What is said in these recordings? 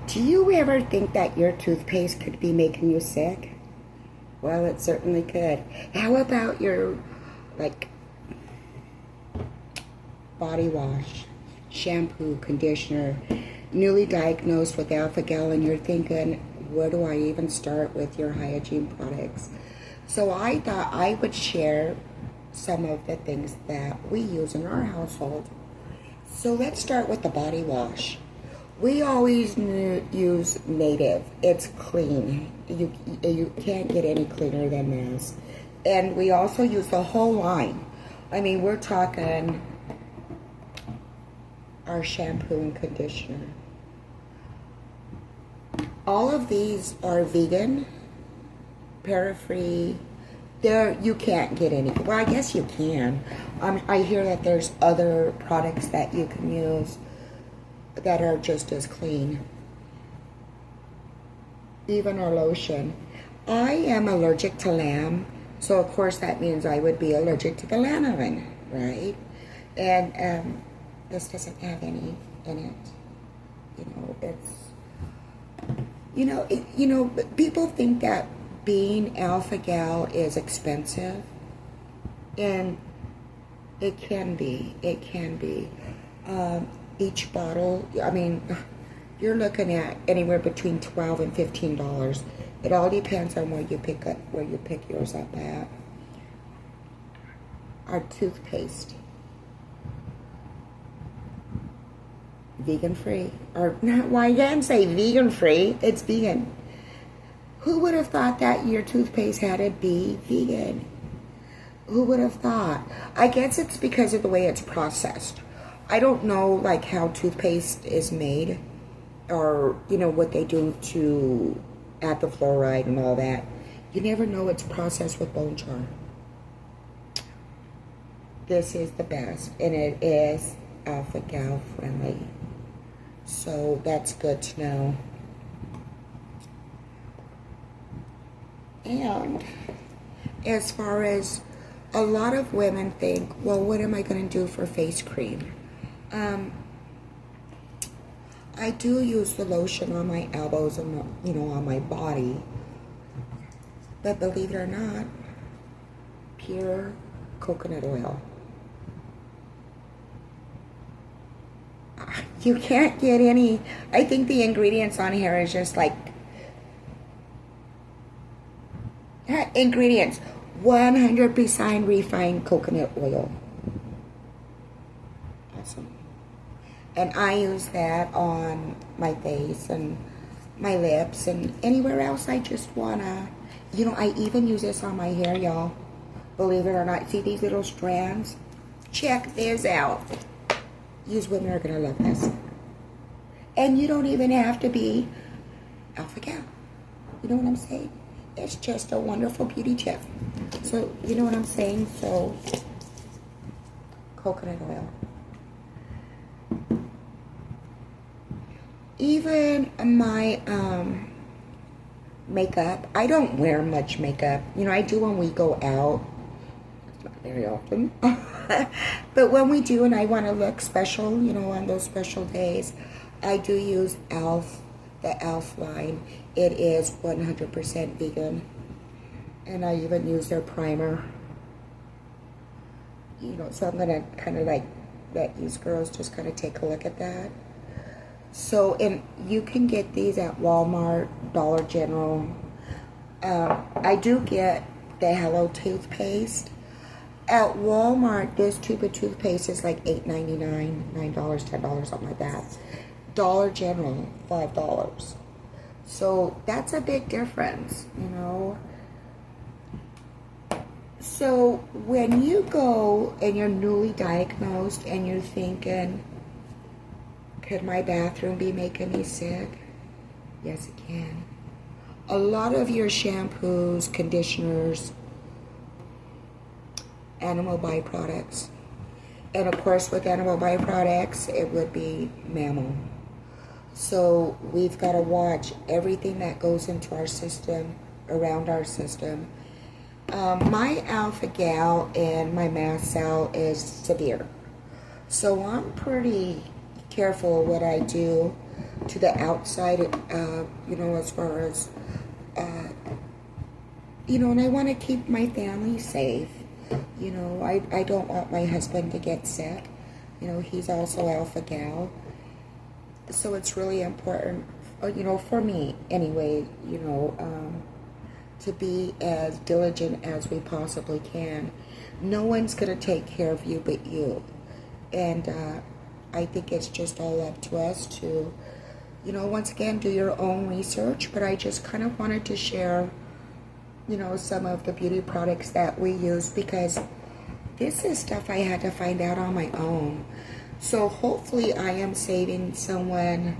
Do you ever think that your toothpaste could be making you sick? Well, it certainly could. How about your, like, body wash, shampoo, conditioner, newly diagnosed with alpha-gal, and you're thinking, where do I even start with your hygiene products? So I thought I would share some of the things that we use in our household. So let's start with the body wash. We always use Native. It's clean. You can't get any cleaner than this. And we also use the whole line. I mean, we're talking our shampoo and conditioner. All of these are vegan, para-free. You can't get any. Well, I guess you can. I hear that there's other products that you can use that are just as clean. Even our lotion. I am allergic to lamb, so of course that means I would be allergic to the lanolin, right? And this doesn't have any in it. But people think that being alpha-gal is expensive, and it can be. Each bottle, I mean, you're looking at anywhere between $12 and $15. It all depends on where you pick yours up at. Our toothpaste, vegan free, or not? Why I can't say vegan free? It's vegan. Who would have thought that your toothpaste had to be vegan? Who would have thought? I guess it's because of the way it's processed. I don't know like how toothpaste is made, or what they do to add the fluoride and all that. You never know it's processed with bone char. This is the best, and it is alpha-gal friendly. So that's good to know. And as far as a lot of women think, well, what am I going to do for face cream? I do use the lotion on my elbows and on my body, but believe it or not, pure coconut oil. You can't get any. I think the ingredients on here is just like ingredients. 100% refined coconut oil. Awesome. And I use that on my face and my lips and anywhere else I just wanna. I even use this on my hair, y'all. Believe it or not. See these little strands? Check this out. Use women are gonna love this. And you don't even have to be alpha-gal. You know what I'm saying? It's just a wonderful beauty tip. So, you know what I'm saying? So, coconut oil. Even my makeup, I don't wear much makeup. I do when we go out. Not very often. But when we do and I want to look special, on those special days, I do use e.l.f., the e.l.f. line. It is 100% vegan. And I even use their primer. So I'm going to kind of like let these girls just kind of take a look at that. So, and you can get these at Walmart, Dollar General. I do get the Hello toothpaste. At Walmart, this tube of toothpaste is like $8.99, $9, $10, something like that. Dollar General, $5. So that's a big difference, So when you go and you're newly diagnosed and you're thinking, could my bathroom be making me sick? Yes, it can. A lot of your shampoos, conditioners, animal byproducts. And of course, with animal byproducts, it would be mammal. So we've got to watch everything that goes into our system, around our system. My alpha-gal and my mast cell is severe. So I'm pretty careful what I do. to the outside, as far as, and I want to keep my family safe. I don't want my husband to get sick. He's also alpha gal. So it's really important, for me anyway, to be as diligent as we possibly can. No one's going to take care of you but you. And I think it's just all up to us to, once again, do your own research. But I just kind of wanted to share, some of the beauty products that we use, because this is stuff I had to find out on my own. So hopefully I am saving someone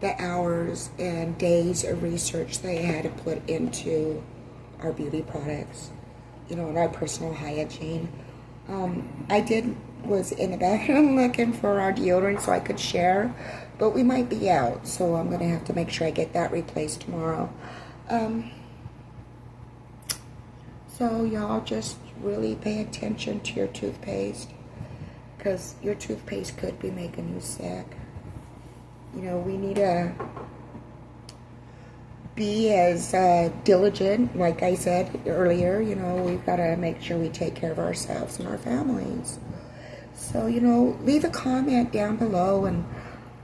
the hours and days of research they had to put into our beauty products, and our personal hygiene. I was in the bathroom looking for our deodorant so I could share, but we might be out, so I'm going to have to make sure I get that replaced tomorrow. So y'all just really pay attention to your toothpaste, because your toothpaste could be making you sick. We need to be as diligent, like I said earlier. We've got to make sure we take care of ourselves and our families. So, leave a comment down below and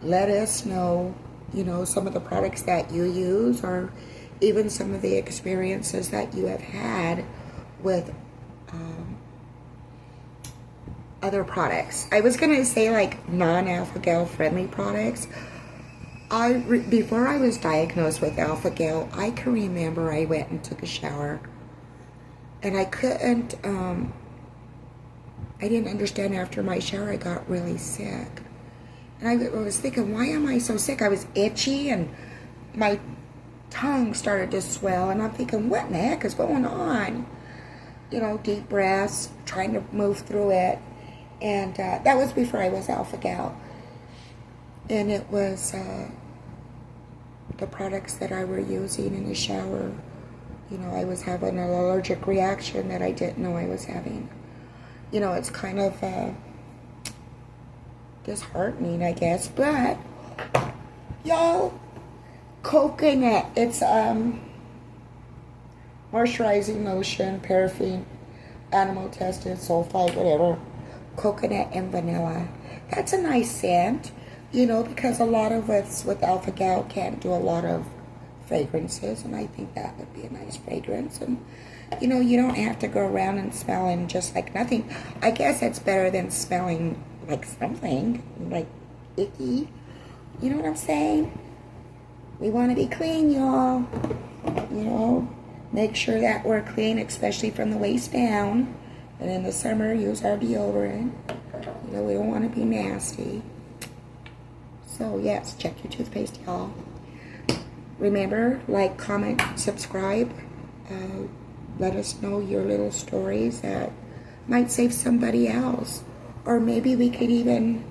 let us know, some of the products that you use, or even some of the experiences that you have had with other products. I was going to say like non-alpha gal friendly products. Before I was diagnosed with alpha gal, I can remember I went and took a shower, and I couldn't, I didn't understand. After my shower I got really sick, and I was thinking, why am I so sick? I was itchy and my tongue started to swell, and I'm thinking, what in the heck is going on? Deep breaths, trying to move through it. And that was before I was alpha gal. And it was the products that I were using in the shower. I was having an allergic reaction that I didn't know I was having. It's kind of disheartening, I guess. But, y'all, coconut. It's moisturizing lotion, paraffin, animal tested, sulfite, whatever. Coconut and vanilla. That's a nice scent, because a lot of us with alpha gal can't do a lot of fragrances, and I think that would be a nice fragrance. And you don't have to go around and smelling just like nothing. I guess it's better than smelling like something like icky. You know what I'm saying? We want to be clean, y'all. Make sure that we're clean, especially from the waist down. And in the summer, use our deodorant. We don't want to be nasty. So, yes, check your toothpaste, y'all. Remember, like, comment, subscribe. Let us know your little stories that might save somebody else. Or maybe we could even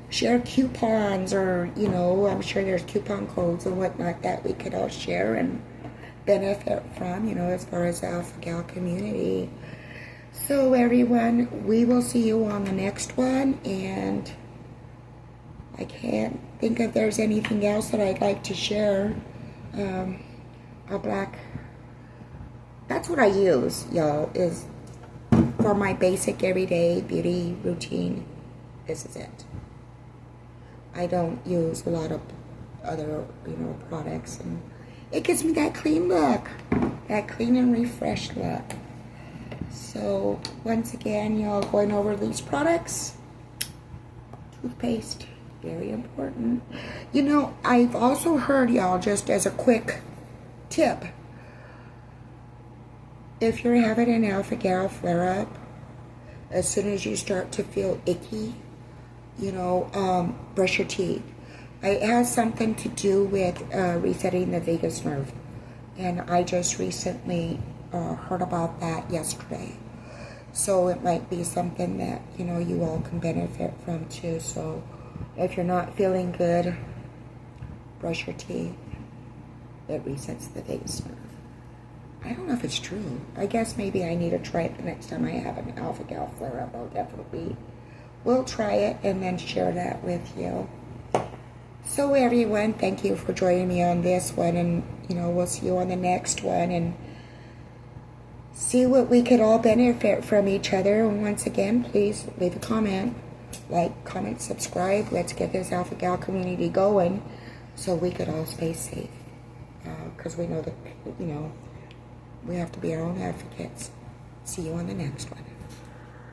share coupons, or, I'm sure there's coupon codes and whatnot that we could all share and benefit from, as far as the alpha gal community. So everyone, we will see you on the next one, and I can't think if there's anything else that I'd like to share. That's what I use, y'all, is for my basic everyday beauty routine. This is it. I don't use a lot of other, products, and it gives me that clean look, that clean and refreshed look. So, once again, y'all, going over these products. Toothpaste, very important. I've also heard, y'all, just as a quick tip, if you're having an alpha gal flare-up, as soon as you start to feel icky, brush your teeth. It has something to do with resetting the vagus nerve. And I just recently heard about that yesterday. So it might be something that, you all can benefit from too. So if you're not feeling good, brush your teeth. It resets the vagus nerve. I don't know if it's true. I guess maybe I need to try it the next time I have an alpha gal flare up. I'll definitely we'll try it and then share that with you. So everyone, thank you for joining me on this one, and we'll see you on the next one and see what we could all benefit from each other. And once again, please leave a comment, like, comment, subscribe. Let's get this Alpha Gal community going so we could all stay safe, because we know that we have to be our own advocates. See you on the next one.